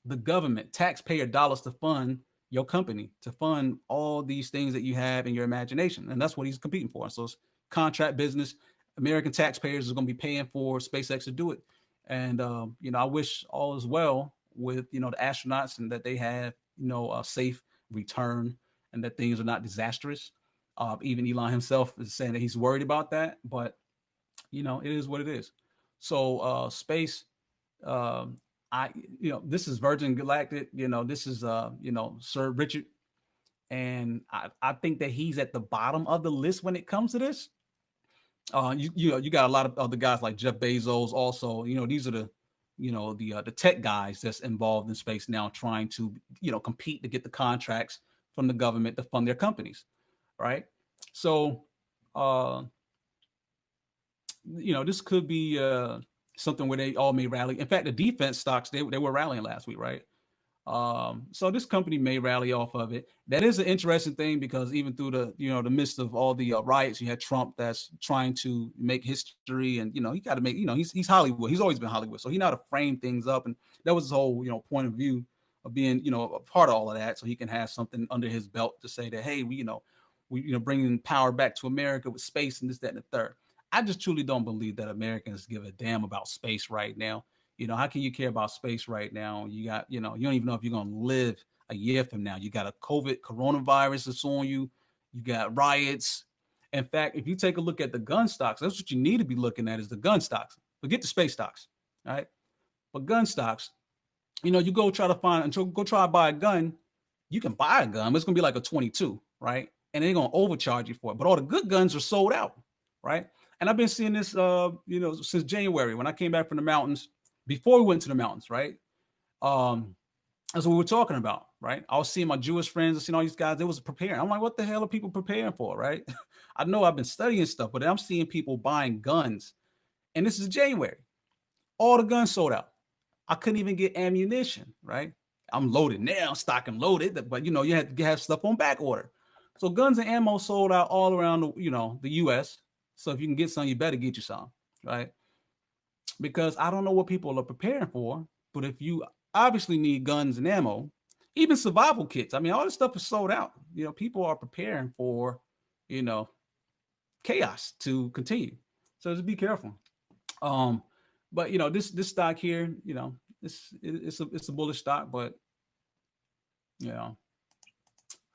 the government, taxpayer dollars to fund your company, to fund all these things that you have in your imagination. And that's what he's competing for. So it's contract business. American taxpayers are going to be paying for SpaceX to do it. And, I wish all is well with, the astronauts and that they have, a safe return and that things are not disastrous. Even Elon himself is saying that he's worried about that, but, it is what it is. So space, I, this is Virgin Galactic. This is, Sir Richard, and I think that he's at the bottom of the list when it comes to this. You got a lot of other guys like Jeff Bezos. Also, these are the tech guys that's involved in space now, trying to compete to get the contracts from the government to fund their companies, right? So, this could be something where they all may rally. In fact, the defense stocks, they were rallying last week, right? So this company may rally off of it. That is an interesting thing because even through the midst of all the riots, you had Trump that's trying to make history, and he got to make he's Hollywood. He's always been Hollywood, so he know how to frame things up, and that was his whole point of view of being a part of all of that, so he can have something under his belt to say that, hey, we bringing power back to America with space and this, that, and the third. I just truly don't believe that Americans give a damn about space right now. How can you care about space right now? You got, you don't even know if you're going to live a year from now. You got a coronavirus that's on you. You got riots. In fact, if you take a look at the gun stocks, that's what you need to be looking at, is the gun stocks. Forget the space stocks, all right? But gun stocks, you go try to go try to buy a gun. You can buy a gun, but it's going to be like a 22, right? And they're going to overcharge you for it. But all the good guns are sold out, right? And I've been seeing this, since January when I came back from the mountains. Before we went to the mountains, right? That's what we were talking about, right? I was seeing my Jewish friends, I seen all these guys, they was preparing. I'm like, what the hell are people preparing for, right? I know I've been studying stuff, but I'm seeing people buying guns And this is January. All the guns sold out. I couldn't even get ammunition, right? I'm loaded now, stock and loaded, but you had to have stuff on back order. So guns and ammo sold out all around the US. So if you can get some, you better get you some, right? Because I don't know what people are preparing for, but if you obviously need guns and ammo, even survival kits, I mean, all this stuff is sold out. People are preparing for, you know, chaos to continue. So just be careful. Um, but this stock here, it's a bullish stock, but you know,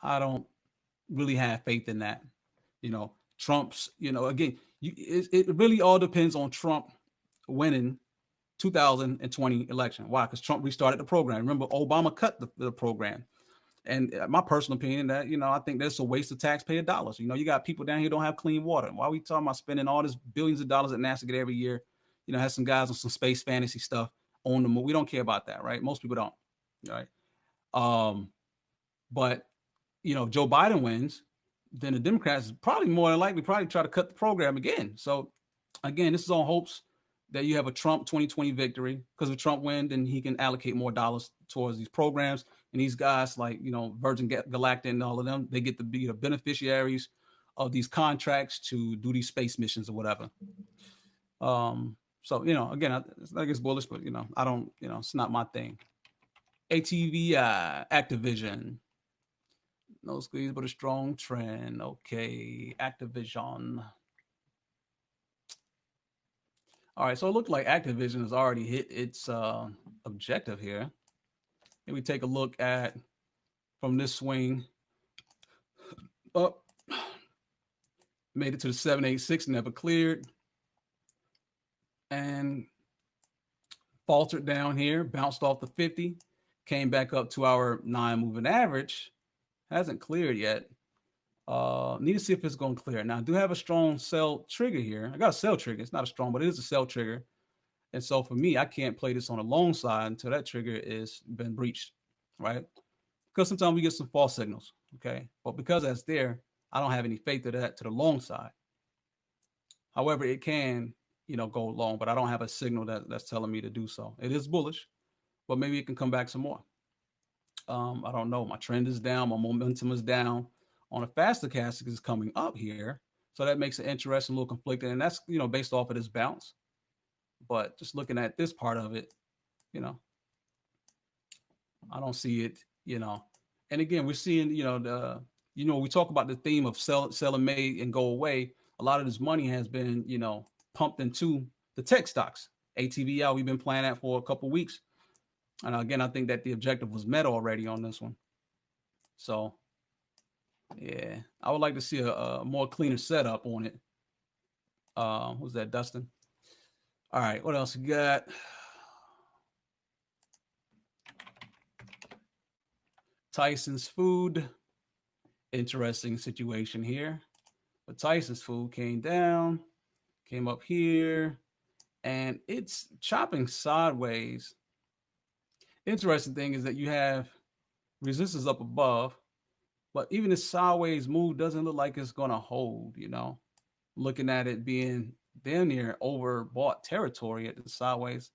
I don't really have faith in that. Trump's, again, it really all depends on Trump winning 2020 election. Why? Because Trump restarted the program. Remember, Obama cut the program. And my personal opinion that, I think that's a waste of taxpayer dollars. You got people down here who don't have clean water. Why are we talking about spending all this billions of dollars that NASA get every year? Has some guys on some space fantasy stuff on the moon. We don't care about that, right? Most people don't, right? But Joe Biden wins, then the Democrats probably more than likely probably try to cut the program again. So again, this is on hopes that you have a Trump 2020 victory, because if Trump wins, then he can allocate more dollars towards these programs. And these guys like, Virgin Galactic and all of them, they get to be the beneficiaries of these contracts to do these space missions or whatever. So, again, I think it's bullish, but, I don't, it's not my thing. ATVI, Activision. No squeeze, but a strong trend. Okay, Activision. All right, so it looked like Activision has already hit its objective here. And we take a look at from this swing up, made it to the 786, never cleared, and faltered down here, bounced off the 50, came back up to our 9 moving average, hasn't cleared yet. Need to see if it's going to clear. Now, I do have a strong sell trigger here. I got a sell trigger. It's not a strong, but it is a sell trigger. And so for me, I can't play this on the long side until that trigger is been breached, right? Because sometimes we get some false signals, okay? But because that's there, I don't have any faith of that to the long side. However, it can, go long, but I don't have a signal that's telling me to do so. It is bullish, but maybe it can come back some more. I don't know. My trend is down. My momentum is down. On a faster cast is coming up here. So that makes it interesting, a little conflicted. And that's, based off of this bounce. But just looking at this part of it, I don't see it, And again, we're seeing, we talk about the theme of sell and May and go away. A lot of this money has been, pumped into the tech stocks. ATVL, we've been playing that for a couple of weeks. And again, I think that the objective was met already on this one. So, yeah, I would like to see a more cleaner setup on it. Who's that, Dustin? All right, what else we got? Tyson's Food. Interesting situation here. But Tyson's Food came down, came up here, and it's chopping sideways. Interesting thing is that you have resistance up above, but even the sideways move doesn't look like it's going to hold, Looking at it being damn near overbought territory at the sideways.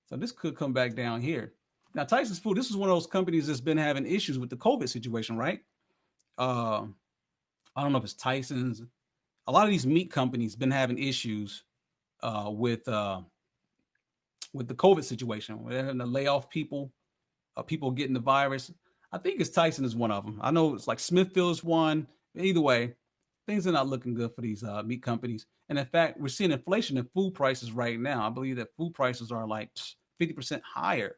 So this could come back down here. Now, Tyson's Food, this is one of those companies that's been having issues with the COVID situation, right? I don't know if it's Tyson's. A lot of these meat companies been having issues with the COVID situation. They're having to lay off people, people getting the virus. I think it's Tyson is one of them. I know it's like Smithfield is one. Either way, things are not looking good for these meat companies. And in fact, we're seeing inflation in food prices right now. I believe that food prices are like 50% higher.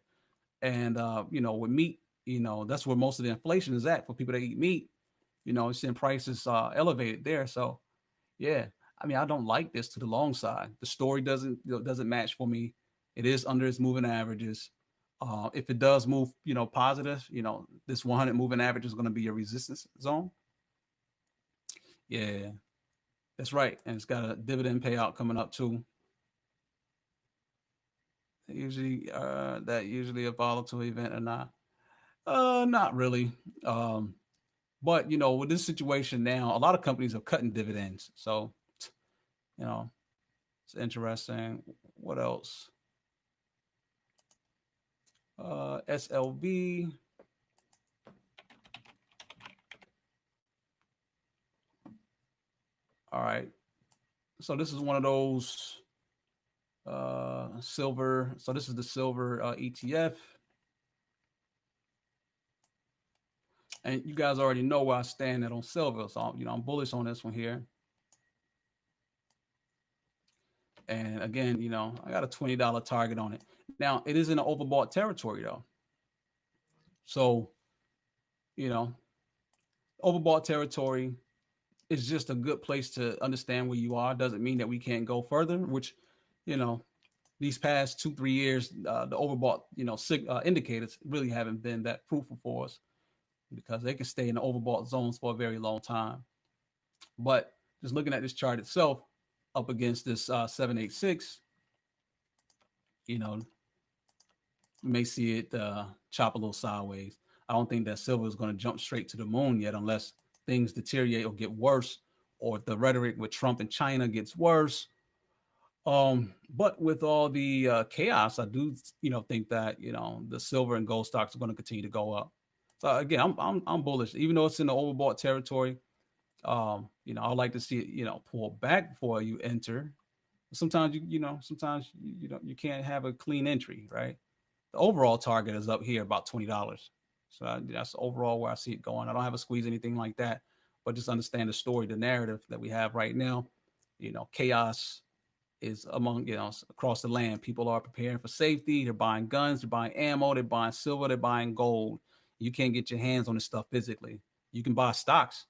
And, with meat, that's where most of the inflation is at for people that eat meat. Seeing prices elevated there. So, yeah, I mean, I don't like this to the long side. The story doesn't match for me. It is under its moving averages. If it does move, positive, this 100 moving average is going to be a resistance zone. Yeah, that's right. And it's got a dividend payout coming up too. That usually a volatile event or not? Not really. But with this situation now, a lot of companies are cutting dividends. So, you know, It's interesting. What else? SLV. All right. So this is one of those silver. So this is the silver ETF. And you guys already know where I stand at on silver. So, I'm bullish on this one here. And again, I got a $20 target on it. Now, it is in an overbought territory, though. So, you know, overbought territory is just a good place to understand where you are. Doesn't mean that we can't go further, which, you know, these past 2-3 years, the overbought, indicators really haven't been that fruitful for us because they can stay in the overbought zones for a very long time. But just looking at this chart itself up against this 786, you know, you may see it chop a little sideways. I don't think that silver is going to jump straight to the moon yet unless things deteriorate or get worse, or the rhetoric with Trump and China gets worse. But with all the chaos, I do, think that the silver and gold stocks are going to continue to go up. So again, I'm bullish, even though it's in the overbought territory. I like to see it, pull back before you enter. Sometimes you can't have a clean entry, right? The overall target is up here about $20. So that's overall where I see it going. I don't have a squeeze anything like that, but just understand the story, the narrative that we have right now. Chaos is among across the land. People are preparing for safety. They're buying guns. They're buying ammo. They're buying silver. They're buying gold. You can't get your hands on this stuff physically. You can buy stocks,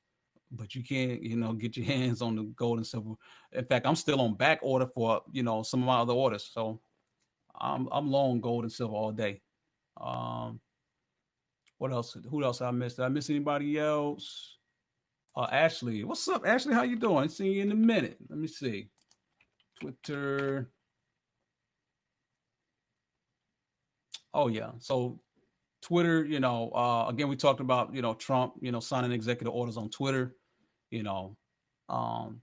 but you can't, get your hands on the gold and silver. In fact, I'm still on back order for, some of my other orders. So I'm long gold and silver all day. Um, what else? Who else I missed? Did I miss anybody else? Ashley, what's up, Ashley? How you doing? See you in a minute. Let me see. Twitter. Oh yeah. So Twitter, again, we talked about, Trump, signing executive orders on Twitter. You know, um,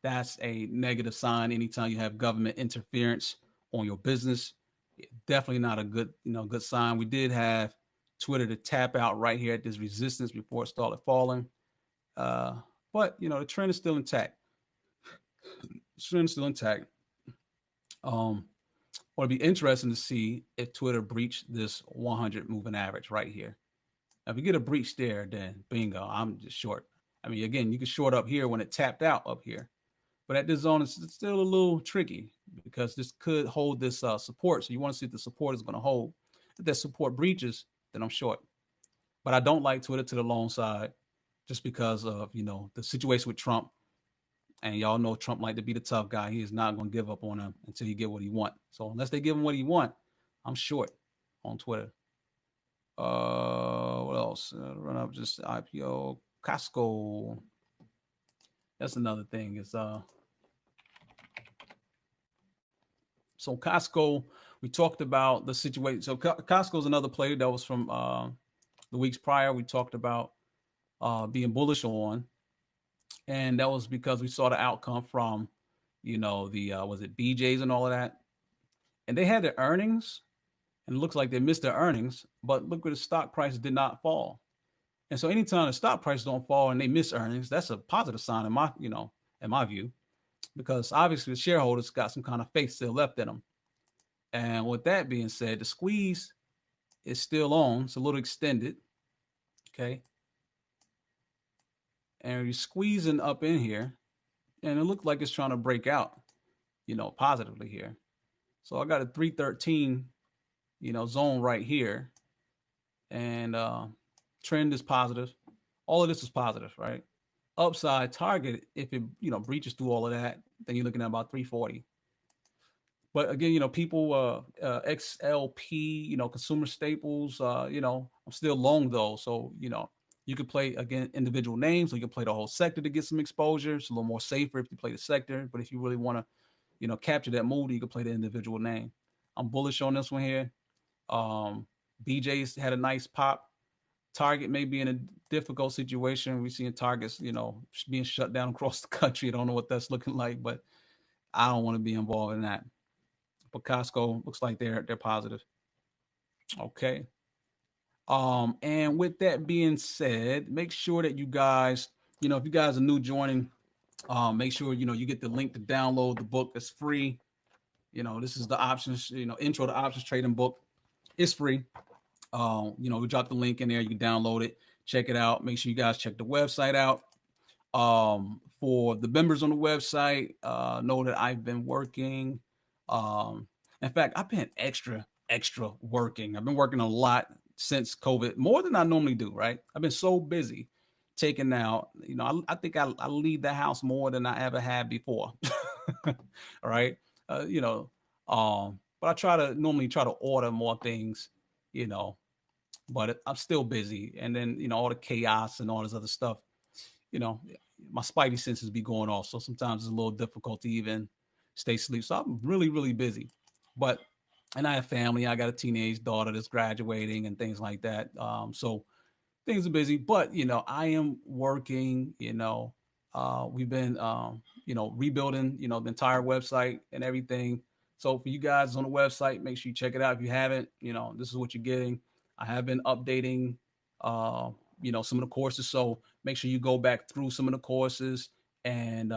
that's a negative sign. Anytime you have government interference on your business, definitely not a good sign. We did have Twitter to tap out right here at this resistance before it started falling. Uh, but the trend is still intact. The trend is still intact. Um, it'll be interesting to see if Twitter breached this 100 moving average right here. Now, if you get a breach there, then bingo, I'm just short. I mean, again, you can short up here when it tapped out up here. But at this zone, it's still a little tricky because this could hold this support. So you want to see if the support is going to hold. If that support breaches, then I'm short. But I don't like Twitter to the long side just because of, the situation with Trump. And y'all know Trump like to be the tough guy. He is not going to give up on him until he get what he want. So unless they give him what he want, I'm short on Twitter. What else? Run up just IPO. Costco. That's another thing. Is So Costco, we talked about the situation. So Costco is another player that was from the weeks prior. We talked about being bullish on, and that was because we saw the outcome from, the was it BJ's and all of that, and they had their earnings, and it looks like they missed their earnings. But look where the stock price did not fall, and so anytime the stock prices don't fall and they miss earnings, that's a positive sign in my view, because obviously the shareholders got some kind of faith still left in them. And with that being said, the squeeze is still on. It's a little extended. Okay. And you're squeezing up in here. And it looked like it's trying to break out, positively here. So I got a 313, zone right here. And trend is positive. All of this is positive, right? Upside target, if it, breaches through all of that, then you're looking at about 340. But again, people, XLP, consumer staples, I'm still long though. So, you could play again individual names, or you can play the whole sector to get some exposure. It's a little more safer if you play the sector. But if you really want to, capture that mood, you can play the individual name. I'm bullish on this one here. BJ's had a nice pop. Target may be in a difficult situation. We're seeing targets, being shut down across the country. I don't know what that's looking like, but I don't want to be involved in that. But Costco looks like they're positive. Okay. And with that being said, make sure that you guys, if you guys are new joining, make sure you get the link to download the book. That's free. This is the options, intro to options trading book. It's free. We drop the link in there. You can download it, check it out. Make sure you guys check the website out. For the members on the website, know that I've been working. Um, in fact, I've been extra working. I've been working a lot since COVID, more than I normally do. Right? I've been so busy taking out. I think I leave the house more than I ever had before. All right. But I normally try to order more things. You know, but I'm still busy, and then all the chaos and all this other stuff. You know, my spidey senses be going off, so sometimes it's a little difficult to even stay asleep. So I'm really really busy, but and I have family. I got a teenage daughter that's graduating and things like that. So things are busy, but I am working. We've been rebuilding the entire website and everything. So for you guys on the website, make sure you check it out. If you haven't, this is what you're getting. I have been updating uh, some of the courses, so make sure you go back through some of the courses and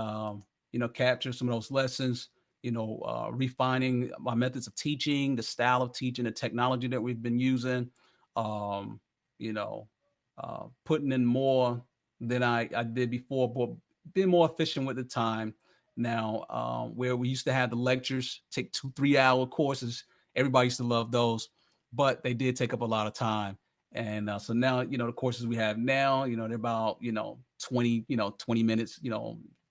capture some of those lessons. Refining my methods of teaching, the style of teaching, the technology that we've been using. um, you know putting in more than I did before, but being more efficient with the time. Now, where we used to have the lectures take 2 3 hour courses, everybody used to love those, but they did take up a lot of time. And so now, the courses we have now, they're about 20 20 minutes,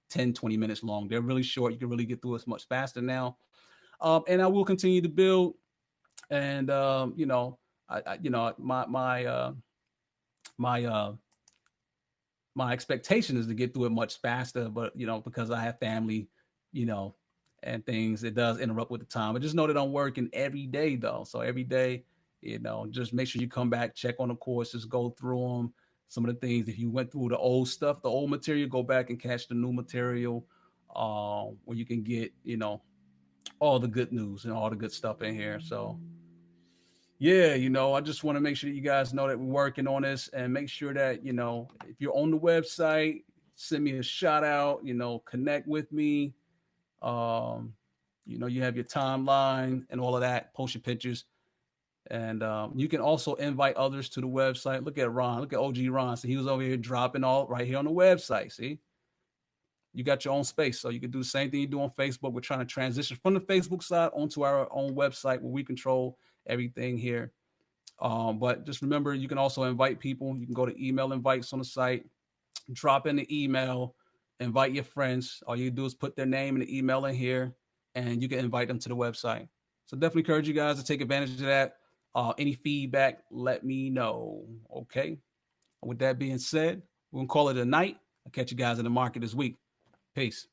10 20 minutes long. They're really short. You can really get through it much faster now. And I will continue to build. And my my expectation is to get through it much faster, but because I have family, you know, and things, it does interrupt with the time. But just know that I'm working every day though. So every day, just make sure you come back, check on the courses, go through them. Some of the things, if you went through the old stuff, the old material, go back and catch the new material, where you can get, all the good news and all the good stuff in here. So yeah, I just want to make sure that you guys know that we're working on this, and make sure that, if you're on the website, send me a shout out, connect with me. Um, you have your timeline and all of that, post your pictures. And you can also invite others to the website. Look at Ron, look at OG Ron. So he was over here dropping all right here on the website. See, you got your own space. So you can do the same thing you do on Facebook. We're trying to transition from the Facebook side onto our own website where we control everything here. But just remember, you can also invite people. You can go to email invites on the site, drop in the email, invite your friends. All you do is put their name and the email in here, and you can invite them to the website. So definitely encourage you guys to take advantage of that. Any feedback, let me know. Okay. With that being said, we're gonna call it a night. I'll catch you guys in the market this week. Peace.